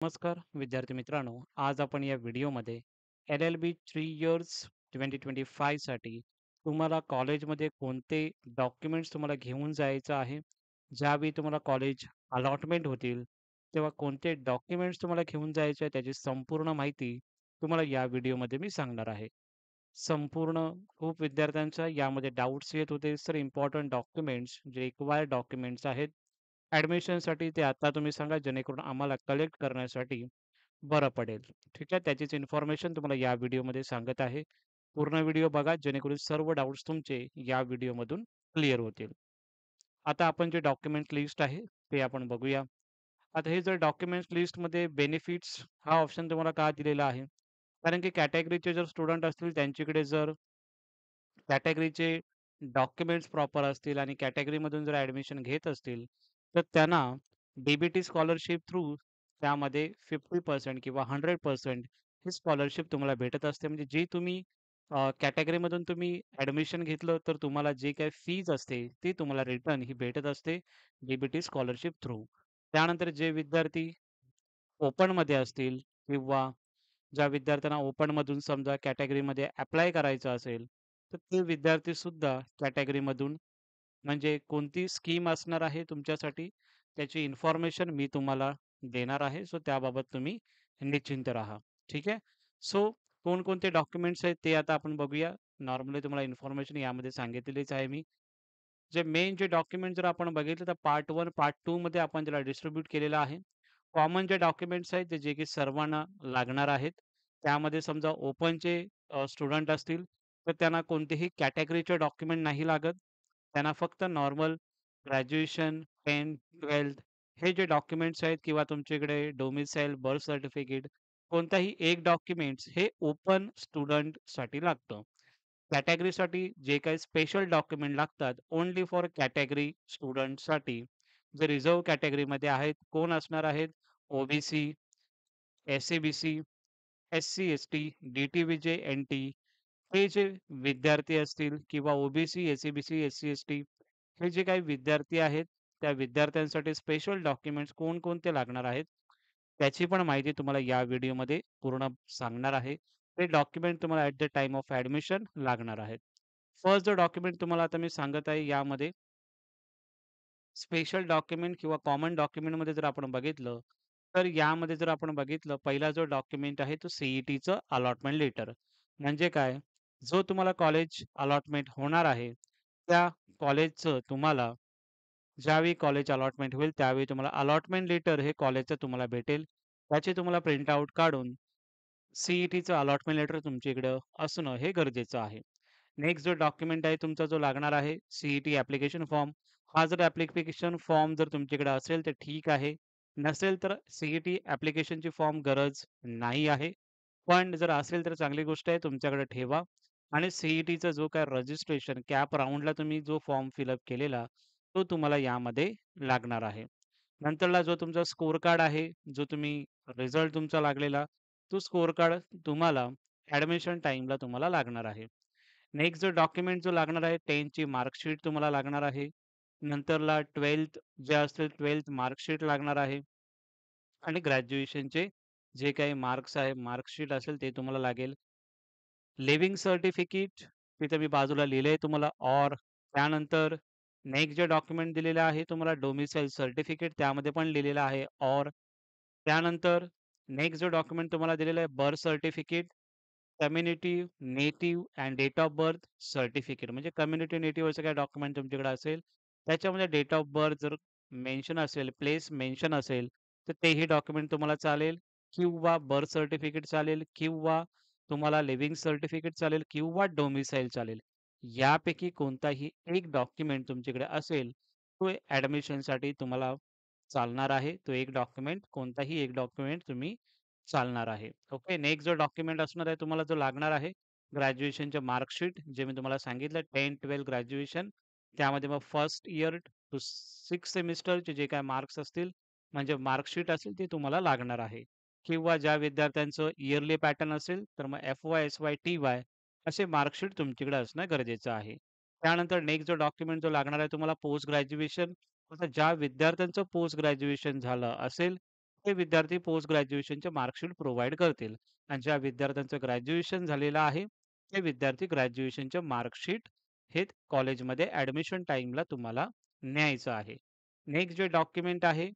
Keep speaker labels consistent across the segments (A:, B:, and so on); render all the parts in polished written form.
A: नमस्कार विद्यार्थी मित्रांनो, आज आपण या व्हिडिओमध्ये LLB 3 इयर्स 2025 साठी तुम्हाला कॉलेजमध्ये कोणते डॉक्युमेंट्स तुम्हाला घेऊन जायचं आहे, ज्यावेळी तुम्हाला कॉलेज अलॉटमेंट होतील, तेव्हा कोणते डॉक्युमेंट्स तुम्हाला घेऊन जायचे आहे, त्याची संपूर्ण माहिती तुम्हाला या व्हिडिओमध्ये मी सांगणार आहे. संपूर्ण खूप विद्यार्थ्यांच्या यामध्ये डाउट्स येत होते. सर इम्पोर्टंट डॉक्युमेंट्स जे रिक्वायर्ड डॉक्युमेंट्स आहेत ॲडमिशनसाठी ते आता तुम्ही सांगा जेणेकरून आम्हाला कलेक्ट करण्यासाठी बरं पडेल. ठीक आहे. त्याचीच इन्फॉर्मेशन तुम्हाला या व्हिडिओमध्ये सांगत आहे. पूर्ण व्हिडिओ बघा जेणेकरून सर्व डाउट्स तुमचे या व्हिडिओमधून क्लिअर होतील. आता आपण जे डॉक्युमेंट लिस्ट आहे ते आपण बघूया. आता हे जर डॉक्युमेंट्स लिस्टमध्ये बेनिफिट्स हा ऑप्शन तुम्हाला का दिलेला आहे? कारण की कॅटेगरीचे जर स्टुडंट असतील त्यांच्याकडे जर कॅटेगरीचे डॉक्युमेंट्स प्रॉपर असतील आणि कॅटेगरीमधून जर ॲडमिशन घेत असतील, तर त्यांना डी-बी-टी स्कॉलरशिप थ्रू त्यामध्ये 50% किंवा 100% ही स्कॉलरशिप तुम्हाला भेटत असते. म्हणजे जी तुम्ही कॅटेगरीमधून तुम्ही ॲडमिशन घेतलं, तर तुम्हाला जी काही फीज असते, ती तुम्हाला रिटर्न ही भेटत असते डी-बी-टी स्कॉलरशिप थ्रू. त्यानंतर जे विद्यार्थी ओपनमध्ये असतील किंवा ज्या विद्यार्थ्यांना ओपनमधून समजा कॅटेगरीमध्ये ॲप्लाय करायचं असेल, तर ते विद्यार्थीसुद्धा कॅटेगरीमधून म्हणजे कोणती स्कीम असणार आहे तुमच्यासाठी, त्याची इन्फॉर्मेशन मी तुम्हाला देणार आहे. सो त्याबाबत तुम्ही निश्चिंत राहा. ठीक आहे. सो कोणकोणते डॉक्युमेंट्स आहेत ते आता आपण बघूया. नॉर्मली तुम्हाला इन्फॉर्मेशन यामध्ये सांगितलेलीच आहे मी. जे डॉक्युमेंट जर आपण बघितलं तर पार्ट 1, पार्ट 2 मध्ये आपण त्याला डिस्ट्रिब्यूट केलेलं आहे. कॉमन जे डॉक्युमेंट्स आहेत, ते जे की सर्वांना लागणार आहेत. त्यामध्ये समजा ओपनचे स्टुडंट असतील, तर त्यांना कोणतेही कॅटेगरीचे डॉक्युमेंट नाही लागत. त्यांना फक्त नॉर्मल ग्रॅज्युएशन, 10th-12th हे जे डॉक्युमेंट्स आहेत किंवा तुमच्याकडे डोमिसाईल, बर्थ सर्टिफिकेट कोणताही एक डॉक्युमेंट्स हे ओपन स्टुडंटसाठी लागतं. कॅटेगरीसाठी जे काही स्पेशल डॉक्युमेंट लागतात, ओन्ली फॉर कॅटेगरी स्टुडंटसाठी जे रिझर्व्ह कॅटेगरीमध्ये आहेत, कोण असणार आहेत? ओ-बी-सी, एस-सी-बी-सी, एस-सी-एस-टी, डी-टी-व्ही-जे, एन-टी हे जे विद्यार्थी असतील किंवा ओ-बी-सी, एस-सी-बी-सी, एस-सी-एस-टी हे जे काही विद्यार्थी आहेत, त्या विद्यार्थ्यांसाठी स्पेशल डॉक्युमेंट्स कोणकोणते लागणार आहेत, त्याची पण माहिती तुम्हाला या व्हिडिओमध्ये पूर्ण सांगणार आहे. ते डॉक्युमेंट तुम्हाला at the time of admission लागणार आहेत. फर्स्ट जो डॉक्युमेंट तुम्हाला आता मी सांगत आहे यामध्ये स्पेशल डॉक्युमेंट किंवा कॉमन डॉक्युमेंटमध्ये जर आपण बघितलं, तर यामध्ये जर आपण बघितलं पहिला जो डॉक्युमेंट आहे तो सी-ई-टीचं अलॉटमेंट लेटर. म्हणजे काय? जो तुम्हाला कॉलेज अलॉटमेंट होणार आहे, त्या कॉलेजचं तुम्हाला ज्यावेळी कॉलेज अलॉटमेंट होईल त्यावेळी तुम्हाला अलॉटमेंट लेटर हे कॉलेजचं तुम्हाला भेटेल. त्याची तुम्हाला प्रिंट आउट काढून सी-ई-टीचं अलॉटमेंट लेटर तुमच्याकडं असणं हे गरजेचं आहे. नेक्स्ट जो डॉक्युमेंट आहे तुमचा जो लागणार आहे सी-ई-टी ॲप्लिकेशन फॉर्म. हा जर ॲप्लिकेशन फॉर्म जर तुमच्याकडे असेल तर ठीक आहे. नसेल तर सी-ई-टी ॲप्लिकेशनची फॉर्म गरज नाही आहे. पण जर असेल तर चांगली गोष्ट आहे तुमच्याकडे ठेवा आणि सी-ई-टीचा जो काही रजिस्ट्रेशन कॅप राउंडला तुम्ही जो फॉर्म फिलअप केलेला, तो तुम्हाला यामध्ये लागणार आहे. नंतरला जो तुमचा स्कोर कार्ड आहे, जो तुम्ही रिझल्ट तुमचा लागलेला, तो स्कोर कार्ड तुम्हाला ॲडमिशन टाईमला तुम्हाला लागणार आहे. नेक्स्ट जो डॉक्युमेंट जो लागणार आहे 10th मार्कशीट तुम्हाला लागणार आहे. नंतरला 12th जे असतील 12th मार्कशीट लागणार आहे आणि ग्रॅज्युएशनचे जे काही मार्क्स आहे, मार्कशीट असेल ते तुम्हाला लागेल. लिव्हिंग सर्टिफिकेट तिथे मी बाजूला लिहिलंय तुम्हाला ऑर त्यानंतर नेक्स्ट जे डॉक्युमेंट दिलेलं आहे तुम्हाला डोमिसाईल सर्टिफिकेट त्यामध्ये पण लिहिलेलं आहे ऑर त्यानंतर नेक्स्ट जो डॉक्युमेंट तुम्हाला दिलेला आहे birth certificate, community native and date of birth certificate म्हणजे कम्युनिटी नेटिव्ह असं काही डॉक्युमेंट तुमच्याकडे असेल, त्याच्यामध्ये डेट ऑफ बर्थ जर मेन्शन असेल, प्लेस मेन्शन असेल, तर तेही डॉक्युमेंट तुम्हाला चालेल किंवा बर्थ सर्टिफिकेट चालेल किंवा तुम्हाला लिव्हिंग सर्टिफिकेट चालेल किंवा डोमिसाईल चालेल. यापैकी कोणताही एक डॉक्युमेंट तुमच्याकडे असेल, तो ॲडमिशनसाठी तुम्हाला चालणार आहे. तो एक डॉक्युमेंट कोणताही एक डॉक्युमेंट तुम्ही चालणार आहे. ओके. नेक्स्ट जो डॉक्युमेंट असणार आहे तुम्हाला जो लागणार आहे, ग्रॅज्युएशनचे मार्कशीट जे मी तुम्हाला सांगितलं 10th-12th ग्रॅज्युएशन त्यामध्ये मग फर्स्ट इयर टू 6th सेमिस्टरचे जे काही मार्क्स असतील, म्हणजे मार्कशीट असेल ते तुम्हाला लागणार आहे. किंवा ज्या विद्यार्थ्यांचं इयरली पॅटर्न असेल, तर मग एफ-वाय, एस-वाय, टी-वाय असे मार्कशीट तुमच्याकडे असणं गरजेचं आहे. त्यानंतर नेक्स्ट जो डॉक्युमेंट जो लागणार आहे तुम्हाला पोस्ट ग्रॅज्युएशन आता ज्या विद्यार्थ्यांचं पोस्ट ग्रॅज्युएशन झालं असेल, ते विद्यार्थी पोस्ट ग्रॅज्युएशनचे मार्कशीट प्रोव्हाईड करतील आणि ज्या विद्यार्थ्यांचं ग्रॅज्युएशन झालेलं आहे, ते विद्यार्थी ग्रॅज्युएशनचे मार्कशीट हे कॉलेजमध्ये ॲडमिशन टाईमला तुम्हाला न्यायचं आहे. नेक्स्ट जे डॉक्युमेंट आहे,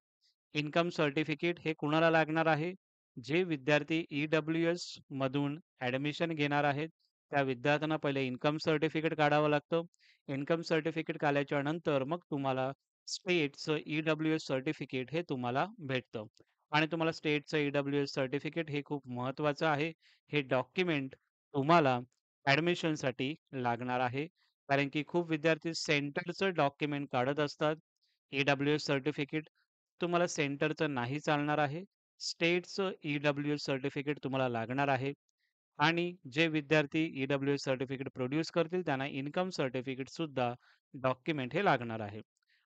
A: इन्कम सर्टिफिकेट हे कुणाला लागणार आहे? जे विद्यार्थी ई-डब्ल्यू-एस मधून ॲडमिशन घेणार आहेत, त्या विद्यार्थ्यांना पहिले इन्कम सर्टिफिकेट काढावं लागतं. इन्कम सर्टिफिकेट काढल्याच्या नंतर मग तुम्हाला स्टेटचं ई-डब्ल्यू-एस सर्टिफिकेट हे तुम्हाला भेटतं आणि तुम्हाला स्टेटचं ई-डब्ल्यू-एस सर्टिफिकेट हे खूप महत्त्वाचं आहे. हे डॉक्युमेंट तुम्हाला ॲडमिशनसाठी लागणार आहे. कारण की खूप विद्यार्थी सेंटरचं डॉक्युमेंट काढत असतात. ई-डब्ल्यू-एस सर्टिफिकेट तुम्हाला सेंटरचं नाही चालणार आहे. स्टेटचं ई-डब्ल्यू-एस सर्टिफिकेट तुम्हाला लागणार आहे आणि जे विद्यार्थी ई-डब्ल्यू-एस सर्टिफिकेट प्रोड्यूस करतील त्यांना इन्कम सर्टिफिकेटसुद्धा डॉक्युमेंट हे लागणार आहे.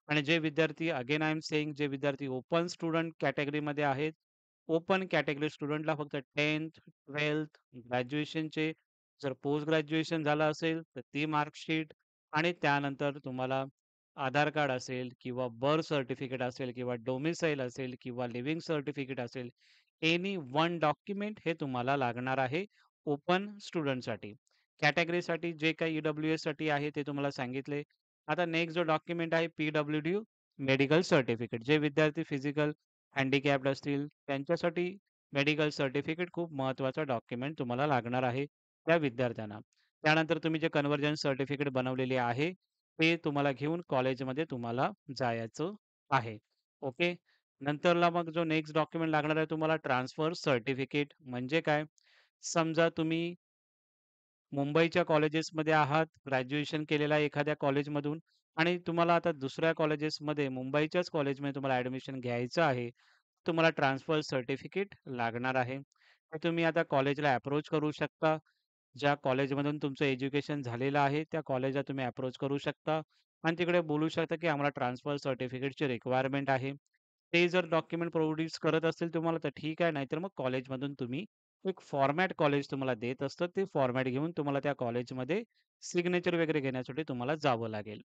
A: आणि जे विद्यार्थी अगेन आय एम सेइंग जे विद्यार्थी ओपन स्टुडंट कॅटेगरीमध्ये आहेत, ओपन कॅटेगरी स्टुडंटला फक्त 10th, 12th, ग्रॅज्युएशनचे जर पोस्ट ग्रॅज्युएशन झालं असेल, तर ती मार्कशीट आणि त्यानंतर तुम्हाला आधार कार्ड असेल किंवा बर्थ सर्टिफिकेट असेल किंवा डोमिसाईल असेल किंवा लिव्हिंग सर्टिफिकेट असेल, एनी वन डॉक्युमेंट हे तुम्हाला लागणार आहे ओपन स्टुडंटसाठी. कॅटेगरीसाठी जे काही ई-डब्ल्यू-एससाठी आहे ते तुम्हाला सांगितले. आता नेक्स्ट जो डॉक्युमेंट आहे पी-डब्ल्यू-डी मेडिकल सर्टिफिकेट. जे विद्यार्थी फिजिकल हँडिकॅप्ड असतील त्यांच्यासाठी मेडिकल सर्टिफिकेट खूप महत्त्वाचा डॉक्युमेंट तुम्हाला लागणार आहे त्या विद्यार्थ्यांना. त्यानंतर तुम्ही जे कन्व्हर्जन सर्टिफिकेट बनवलेले आहे, ते तुम्हाला घेऊन कॉलेजमध्ये तुम्हाला जायचं आहे. ओके. नंतरला मग जो नेक्स्ट डॉक्युमेंट लागणार आहे तुम्हाला ट्रान्सफर सर्टिफिकेट म्हणजे काय? समजा तुम्ही मुंबईच्या कॉलेजेसमध्ये आहात, ग्रॅज्युएशन केलेलं आहे एखाद्या कॉलेजमधून आणि तुम्हाला आता दुसऱ्या कॉलेजेसमध्ये मुंबईच्याच कॉलेजमध्ये तुम्हाला ॲडमिशन घ्यायचं आहे. तुम्हाला ट्रान्सफर सर्टिफिकेट लागणार आहे. तर तुम्ही आता कॉलेजला अप्रोच करू शकता. ज्या कॉलेजमधून तुमचं एज्युकेशन झालेलं आहे, त्या कॉलेजला तुम्ही अप्रोच करू शकता आणि तिकडे बोलू शकता, की आम्हाला ट्रान्सफर सर्टिफिकेटची रिक्वायरमेंट आहे. ते जर डॉक्युमेंट प्रोड्यूस करत असतील तुम्हाला तर ठीक आहे, नाहीतर मग कॉलेजमधून तुम्ही एक फॉर्मॅट कॉलेज तुम्हाला देत असतं. ते फॉर्मॅट घेऊन तुम्हाला त्या कॉलेजमध्ये सिग्नेचर वगैरे घेण्यासाठी तुम्हाला जावं लागेल.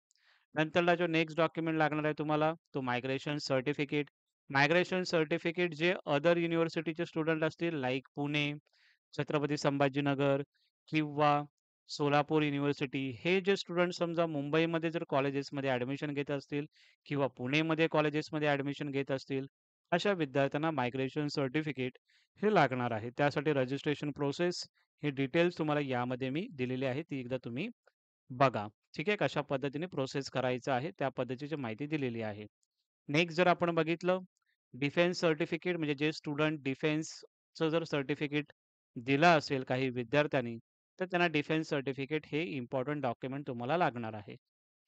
A: नंतरला जो नेक्स्ट डॉक्युमेंट लागणार आहे तुम्हाला, तो मायग्रेशन सर्टिफिकेट. मायग्रेशन सर्टिफिकेट जे अदर युनिव्हर्सिटीचे स्टुडंट असतील लाइक पुणे, छत्रपती संभाजीनगर किंवा सोलापूर युनिव्हर्सिटी हे जे स्टुडंट समजा मुंबईमध्ये जर कॉलेजेसमध्ये ॲडमिशन घेत असतील किंवा पुणेमध्ये कॉलेजेसमध्ये ॲडमिशन घेत असतील, अशा विद्यार्थ्यांना मायग्रेशन सर्टिफिकेट हे लागणार आहे. त्यासाठी रजिस्ट्रेशन प्रोसेस हे डिटेल्स तुम्हाला यामध्ये मी दिलेली आहे. ती एकदा तुम्ही बघा. ठीक आहे. कशा पद्धतीने प्रोसेस करायचं आहे, त्या पद्धतीची माहिती दिलेली आहे. नेक्स्ट जर आपण बघितलं, डिफेन्स सर्टिफिकेट म्हणजे जे स्टुडंट डिफेन्सचं जर सर्टिफिकेट दिलं असेल काही विद्यार्थ्यांनी, तर त्यांना डिफेन्स सर्टिफिकेट हे इम्पोर्टंट डॉक्युमेंट तुम्हाला लागणार आहे.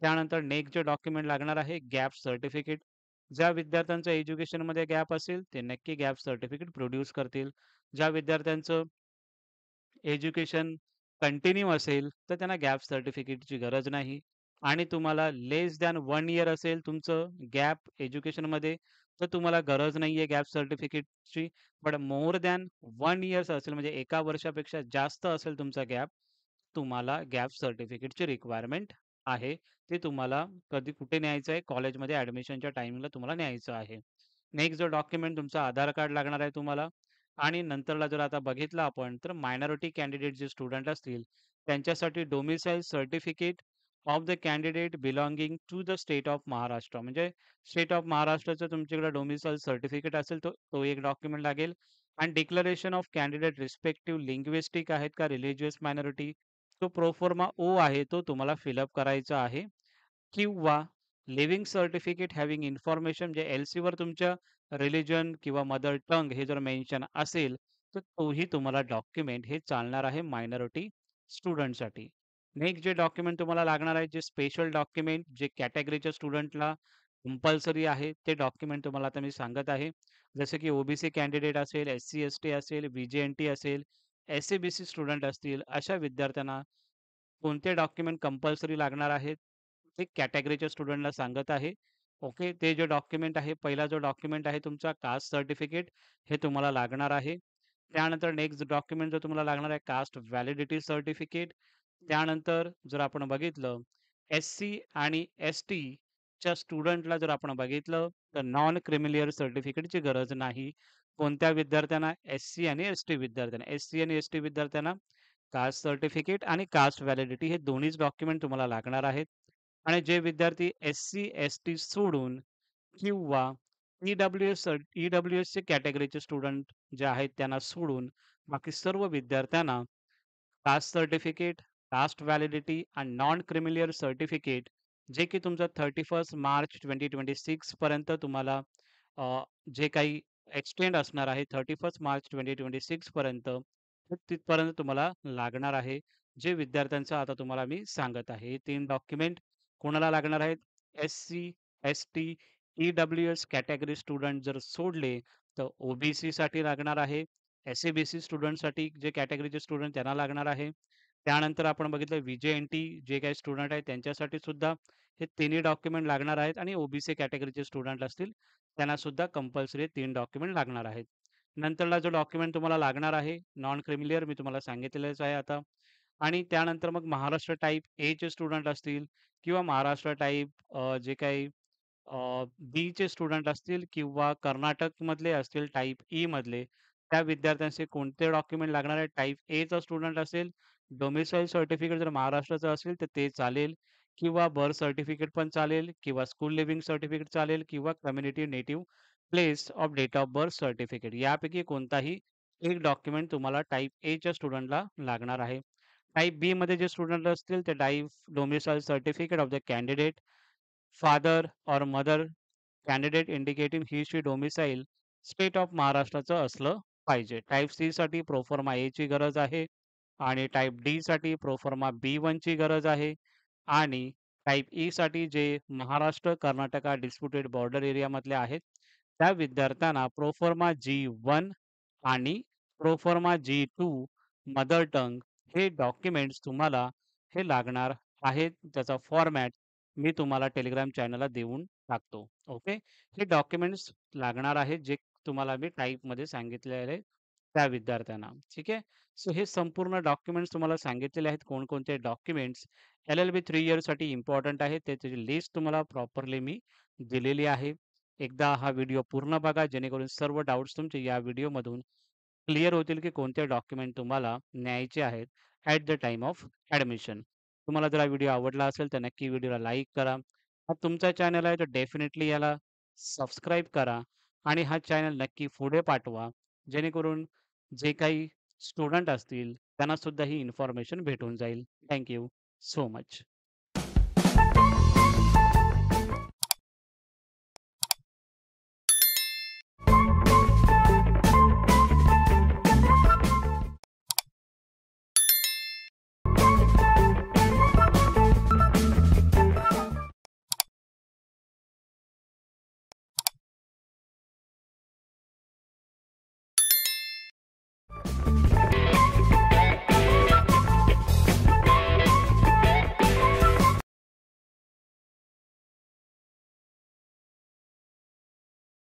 A: त्यानंतर नेक्स्ट जे डॉक्युमेंट लागणार आहे, गॅप सर्टिफिकेट. ज्या विद्यार्थ्यांचं एज्युकेशनमध्ये गॅप असेल, ते नक्की गॅप सर्टिफिकेट प्रोड्यूस करतील. ज्या विद्यार्थ्यांचं एज्युकेशन कंटिन्यू असेल, तर त्यांना गॅप सर्टिफिकेटची गरज नाही आणि तुम्हाला लेस दॅन 1 इयर असेल तुमचं गॅप एज्युकेशनमध्ये, तर तुम्हाला गरज नाहीये गॅप सर्टिफिकेटची. पण मोर दॅन 1 इयर्स असेल म्हणजे 1 वर्षापेक्षा जास्त असेल तुमचा गॅप, तुम्हाला गॅप सर्टिफिकेटची रिक्वायरमेंट आहे. ते तुम्हाला कधी कुठे न्यायचं आहे, कॉलेजमध्ये ॲडमिशनच्या टायमिंगला तुम्हाला न्यायचं आहे. नेक्स्ट जो डॉक्युमेंट तुमचं आधार कार्ड लागणार आहे तुम्हाला आणि नंतरला जर आता बघितलं आपण तर मायनॉरिटी कॅन्डिडेट जे स्टुडंट असतील त्यांच्यासाठी domicile certificate of the candidate belonging to the state of Maharashtra म्हणजे स्टेट ऑफ महाराष्ट्राचं तुमच्याकडे डोमिसाईल सर्टिफिकेट असेल तो तो एक डॉक्युमेंट लागेल आणि declaration of candidate respective linguistic आहेत का रिलिजियस मायनॉरिटी तो प्रोफॉर्मा ओ आहे तो तुम्हाला फिलअप करायचा आहे किंवा लिव्हिंग सर्टिफिकेट हॅव्हिंग इन्फॉर्मेशन म्हणजे एल-सीवर तुमच्या रिलिजन किंवा मदर टंग हे जर मेन्शन असेल, तर तोही तुम्हाला डॉक्युमेंट हे चालणार आहे मायनॉरिटी स्टुडंटसाठी. नेक्स्ट जे डॉक्युमेंट तुम्हाला लागणार आहे, जे स्पेशल डॉक्युमेंट जे कॅटेगरीच्या स्टुडंटला कंपल्सरी आहे, ते डॉक्युमेंट तुम्हाला आता मी सांगत आहे. जसे की ओ कॅन्डिडेट असेल, एस-सी, एस-टी असेल, व्ही-जे-एन-टी असेल, एस-सी-बी-सी स्टुडंट असतील, अशा विद्यार्थ्यांना कोणते डॉक्युमेंट कंपल्सरी लागणार आहेत, ते कॅटेगरीच्या स्टुडंटला सांगत आहे. ओके. ते जे डॉक्युमेंट आहे, पहिला जो डॉक्युमेंट आहे तुमचा कास्ट सर्टिफिकेट हे तुम्हाला लागणार आहे. त्यानंतर नेक्स्ट डॉक्युमेंट जो तुम्हाला लागणार आहे कास्ट व्हॅलिडिटी सर्टिफिकेट. त्यानंतर जर आपण बघितलं एस-सी आणि एस-टीच्या स्टुडंटला जर आपण बघितलं, तर नॉन क्रिमिलियर सर्टिफिकेटची गरज नाही. कोणत्या विद्यार्थ्यांना एस-सी आणि एस-टी विद्यार्थ्यांना. एस-सी आणि एस-टी विद्यार्थ्यांना कास्ट सर्टिफिकेट आणि कास्ट व्हॅलिडिटी हे दोन्हीच डॉक्युमेंट तुम्हाला लागणार आहेत. आणि जे विद्यार्थी एस-सी, एस-टी सोडून किंवा ई-डब्ल्यू-एसचे कॅटेगरीचे स्टुडंट जे आहेत त्यांना सोडून बाकी सर्व विद्यार्थ्यांना कास्ट सर्टिफिकेट, कास्ट व्हॅलिडिटी आणि नॉन क्रिमिलियर सर्टिफिकेट जे की तुमचं 31 मार्च 2026 पर्यंत तुम्हाला जे काही एक्सटेंड असणार आहे 31 मार्च 2026 पर्यंत, तर तिथपर्यंत तुम्हाला लागणार आहे. जे विद्यार्थ्यांचं आता तुम्हाला मी सांगत आहे. हे 3 डॉक्युमेंट कोणाला लागणार आहेत? Sc, ST, E-W-S category student जर सोडले, तर ओ-बी-सीसाठी लागणार आहे. एस-सी-बी-सी स्टुडंटसाठी जे कॅटेगरीचे स्टुडंट त्यांना लागणार आहे. त्यानंतर आपण बघितलं व्ही-जे-एन-टी जे काही स्टुडंट आहेत त्यांच्यासाठी सुद्धा हे तिन्ही डॉक्युमेंट लागणार आहेत आणि ओ-बी-सी कॅटेगरीचे स्टुडंट असतील त्यांना सुद्धा कंपल्सरी 3 डॉक्युमेंट लागणार आहेत. नंतरला जो डॉक्युमेंट तुम्हाला लागणार आहे, नॉन क्रिमिलियर मी तुम्हाला सांगितलेलंच आहे आता. आणि त्यानंतर मग महाराष्ट्र टाइप एचे स्टुडंट असतील किंवा महाराष्ट्र टाइप जे काही बीचे स्टुडंट असतील किंवा कर्नाटकमधले असतील टाइप ई मधले, त्या विद्यार्थ्यांचे कोणते डॉक्युमेंट लागणार आहे? टाइप एचा स्टुडंट असेल, डोमिसाईल सर्टिफिकेट जर महाराष्ट्राचं असेल तर ते चालेल किंवा बर्थ सर्टिफिकेट पण चालेल किंवा स्कूल लिव्हिंग सर्टिफिकेट चालेल किंवा community native place of date of birth certificate यापैकी कोणताही एक डॉक्युमेंट तुम्हाला टाइप एच्या स्टुडंटला लागणार आहे. टाइप बीमध्ये जे स्टुडंट असतील ते type domicile certificate of the candidate father और mother candidate indicating he she domicile state of महाराष्ट्राचं असलं पाहिजे. टाइप सीसाठी प्रोफर्मा एची गरज आहे आणि टाइप डीसाठी प्रोफर्मा बी1ची गरज आहे आणि टाइप ईसाठी जे महाराष्ट्र, कर्नाटका डिस्प्युटेड बॉर्डर एरियामधले आहेत, त्या विद्यार्थ्यांना प्रोफर्मा जी1 आणि प्रोफर्मा जी2 मदर टंग हे डॉक्युमेंट्स तुम्हाला हे लागणार आहेत. त्याचा फॉर्मॅट मी तुम्हाला टेलिग्राम चॅनलला देऊन टाकतो. ओके. हे डॉक्युमेंट्स लागणार आहेत, जे तुम्हाला मी टाइपमध्ये सांगितलेले त्या विद्यार्थ्यांना. ठीक आहे. सो हे संपूर्ण डॉक्युमेंट्स तुम्हाला सांगितलेले आहेत. कोणकोणते डॉक्युमेंट्स एल-एल-बी 3 इयर्ससाठी इम्पोर्टंट आहेत. त्याची लिस्ट तुम्हाला प्रॉपरली मी दिलेली आहे. एकदा हा व्हिडिओ पूर्ण बघा, जेणेकरून सर्व डाउट्स तुमचे या व्हिडिओमधून क्लिअर होतील, की कोणते डॉक्युमेंट तुम्हाला न्यायचे आहेत at the time of admission. तुम्हाला जर हा व्हिडिओ आवडला असेल, तर नक्की व्हिडिओला लाईक करा. हा तुमचा चॅनल आहे, तर डेफिनेटली याला सबस्क्राईब करा आणि हा चॅनल नक्की पुढे पाठवा. जेणेकरून जे काही स्टुडंट असतील, त्यांना सुद्धा ही इन्फॉर्मेशन भेटून जाईल. Thank you so much.